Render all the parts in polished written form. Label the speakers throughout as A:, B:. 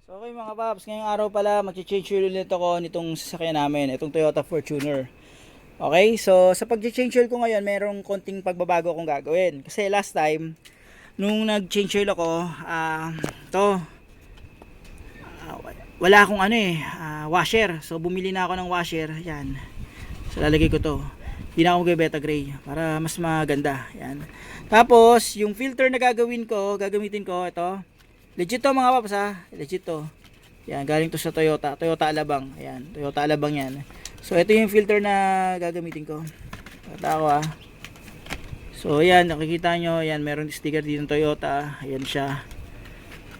A: So okay mga paps, ngayong araw pala mag-change oil ulit ako nitong sasakyan namin, itong Toyota Fortuner. Okay, so sa pag-change oil ko ngayon, merong konting pagbabago akong gagawin. Kasi last time, nung nag-change oil ako, to wala akong washer. So bumili na ako ng washer, yan. So lalagay ko to. Hindi na ako mag-beta gray para mas maganda, yan. Tapos, yung filter na gagamitin ko, ito. Legit to mga paps ha. Legit to. Yan, galing to sa Toyota. Toyota Alabang. Ayan, Toyota Alabang yan. So, ito yung filter na gagamitin ko. Pakita ko ha. So, ayan, nakikita nyo. Ayan, meron sticker dito ng Toyota. Ayan siya.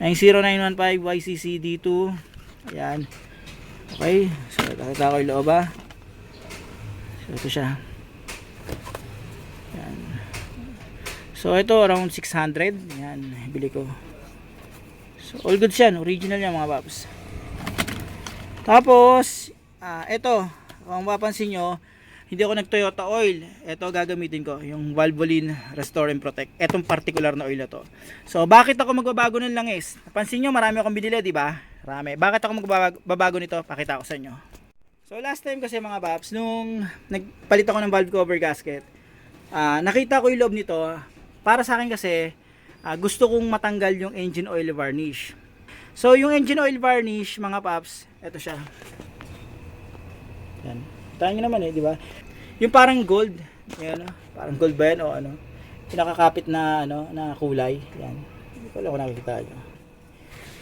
A: 90915 YCC D2. Ayan. Okay. So, nakita ko yung loob ha. So, ito siya. Ayan. So, ito around 600. Ayan, bili ko. So, all goods yan. Original yan mga paps. Tapos, ito. Kung mapapansin nyo, hindi ako nag-Toyota oil. Ito gagamitin ko. Yung Valvoline Restore and Protect. Etong particular na oil na to. So, bakit ako magbabago ng langis? Napansin nyo, marami akong binili, di ba? Marami. Bakit ako magbabago nito? Pakita ko sa inyo. So, last time kasi mga paps, nung nagpalit ako ng valve cover gasket, nakita ko yung loob nito. Para sa akin kasi, gusto kong matanggal yung engine oil varnish. So yung engine oil varnish mga paps, ito siya. Yan. Tayo nyo naman di ba? Yung parang gold, yan, parang gold ba yan o ano? Pinakakapit na na kulay, yan. Hindi ko alam kung nakikita nyo.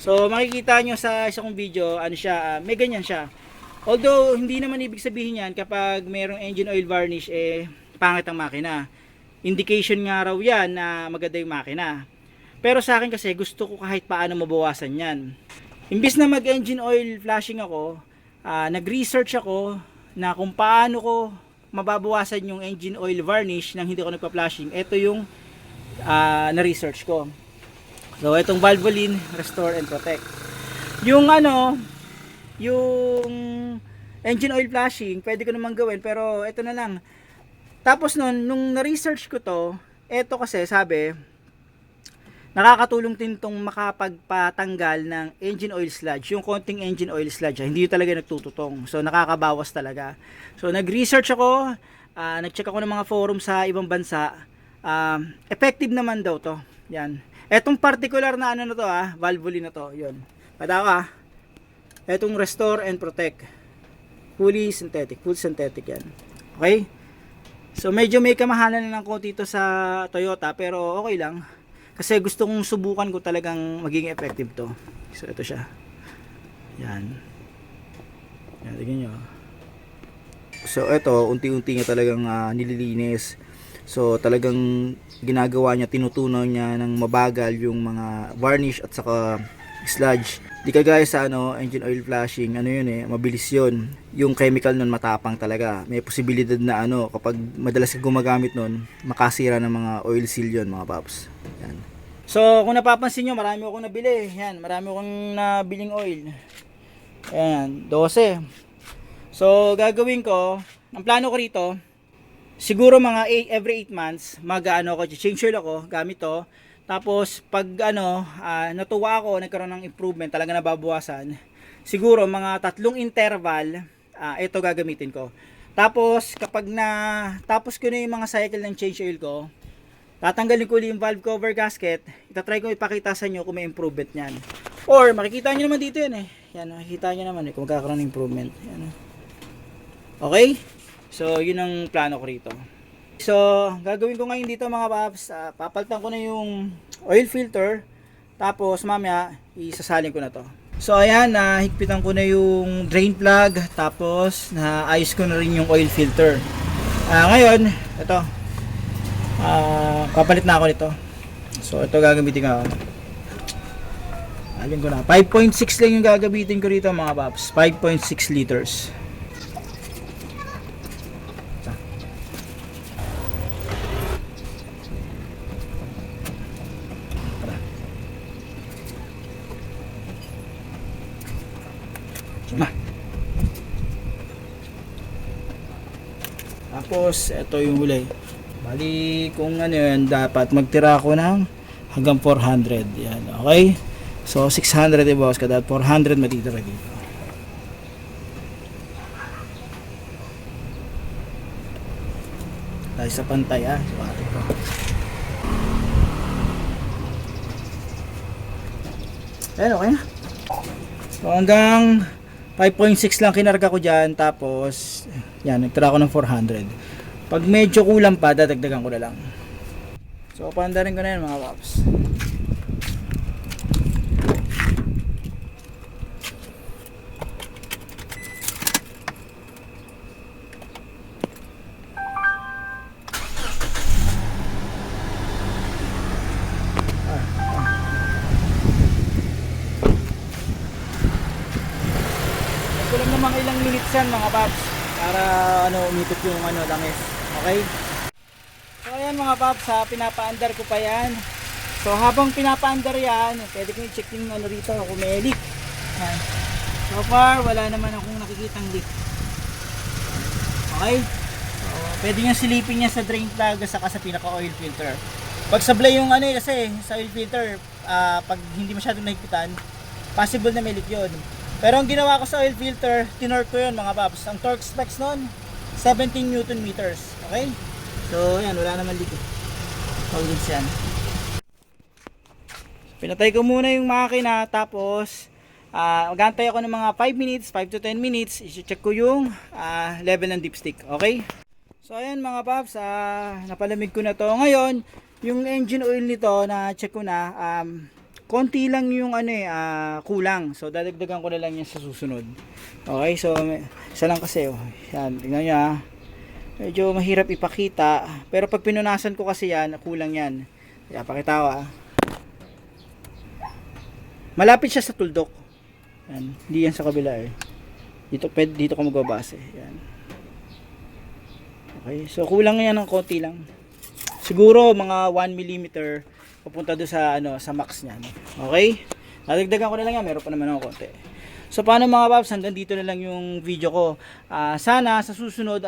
A: So makikita nyo sa isa kong video, may ganyan siya. Although hindi naman ibig sabihin yan kapag mayroong engine oil varnish pangit ang makina. Indication nga raw yan na maganda yung makina. Pero sa akin kasi gusto ko kahit paano mabawasan yan. Imbis na mag engine oil flashing ako, nag-research ako na kung paano ko mababawasan yung engine oil varnish nang hindi ako nagpa-flashing. Ito yung na-research ko. So itong Valvoline Restore and Protect. Yung yung engine oil flashing, pwede ko naman gawin pero ito na lang. Tapos nung na-research ko to, eto kasi sabi, nakakatulong din tong makapagpatanggal ng engine oil sludge. Yung konting engine oil sludge, hindi talaga nagtututong. So nakakabawas talaga. So nag-research ako, nag-check ako ng mga forum sa ibang bansa. Effective naman daw to. Yan. Etong particular na na to Valvoline na to, yun. Padaw etong Restore and Protect. Full synthetic yan. Okay? So medyo may kamahalan na ng konti ito sa Toyota pero okay lang. Kasi gusto kong subukan ko talagang maging effective to. So ito siya. Yan. Yan, tingnan nyo. So ito, unti-unti nga talagang nililinis. So talagang ginagawa niya, tinutunaw niya ng mabagal yung mga varnish at saka sludge. Di kagaya sa engine oil flashing, mabilis yun. Yung chemical nun matapang talaga. May posibilidad na kapag madalas ka gumagamit nun, makasira ng mga oil seal yun mga paps. Yan. So kung napapansin nyo, marami akong nabili. Yan, marami akong nabiling oil. Yan, 12. So gagawin ko, ang plano ko rito, siguro mga every 8 months, change oil ako, gamit to. Tapos pag natuwa ako, nagkaroon ng improvement, talaga nababawasan. Siguro mga 3 interval, ito gagamitin ko. Tapos kapag tapos ko na yung mga cycle ng change oil ko, tatanggalin ko ulit yung valve cover gasket. Itatry ko ipakita sa inyo kung may improvement niyan. Or makikita nyo naman dito yan Yan, makikita nyo naman kung magkakaroon ng improvement. Yan, okay? So yun ang plano ko rito. So, gagawin ko ngayon dito mga paps, papalitan ko na yung oil filter, tapos mamaya isasalin ko na to. So ayan, higpitan ko na yung drain plug, tapos naayos ko na rin yung oil filter. Ngayon, ito, papalit na ako nito. So ito gagamitin ko. Alin ko na, 5.6 lang yung gagamitin ko rito mga paps, 5.6 liters. Tapos ito yung huli. Bali kung yan, dapat magtira ako ng hanggang 400. Yan, okay? So 600 ibawas ka dahil 400 matitira dito. Dahil sa pantay suwatin ko. Ayan, okay na. So hanggang 5.6 lang kinarga ko dyan. Tapos yan, nagtira ko ng 400. Pag medyo kulang pa, dadagdagan ko na lang. So paandarin ko na yan mga paps. Kulang namang ilang minutes yan mga paps para umipit yung langis. Okay? So ayan mga paps, pinapaandar ko pa yan. So habang pinapaandar yan, pwede ko i-check yung rito kung may leak. Ayan. So far wala naman akong nakikitang leak. Okay? So pwede nyo silipin niya sa drain plug saka sa pinaka oil filter. Pag sablay yung kasi sa oil filter, pag hindi masyadong nahipitan, possible na may leak yun. Pero ang ginawa ko sa oil filter, tinorque ko yun mga paps. Ang torque specs nun, 17 Newton meters. Okay? So yan, wala naman leak. Solid yan. Pinatay ko muna yung makina, tapos magantay ako ng mga 5 minutes, 5 to 10 minutes. I-check ko yung level ng dipstick. Okay? So ayan mga paps, napalamig ko na to. Ngayon, yung engine oil nito na check ko na, konti lang yung kulang. So dadagdagan ko na lang yan sa susunod. Okay, so isa lang kasi yan, tingnan nyo medyo mahirap ipakita, pero pag pinunasan ko kasi yan, kulang yan. Kaya pakita ko malapit siya sa tuldok. Yan, hindi yan sa kabila dito ko magbabase. Yan. Okay, so kulang yan ng konti lang. Siguro mga 1 mm papunta doon sa max niya. Okay? Nadagdagan ko na lang yan. Meron pa naman ako konti. So paano mga paps, hanggang dito na lang yung video ko. Sana sa susunod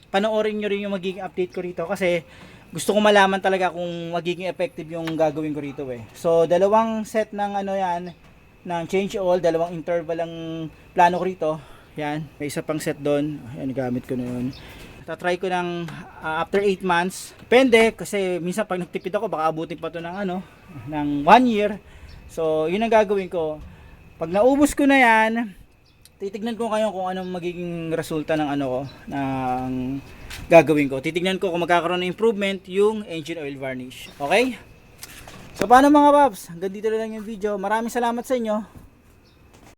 A: panoorin nyo rin yung magiging update ko rito kasi gusto ko malaman talaga kung magiging effective yung gagawin ko rito So dalawang set ng ng change oil, dalawang interval ang plano ko rito. Yan, may isa pang set doon. Yan, gamit ko na yun. Tatry ko ng after 8 months. Depende kasi minsan pag nagtipid ako baka abutin pa to ng ng 1 year. So yun ang gagawin ko. Pag naubos ko na yan, titignan ko kayo kung anong magiging resulta ng ng gagawin ko. Titignan ko kung magkakaroon ng improvement yung engine oil varnish. Okay? So paano mga paps? Hanggang dito na lang yung video. Maraming salamat sa inyo.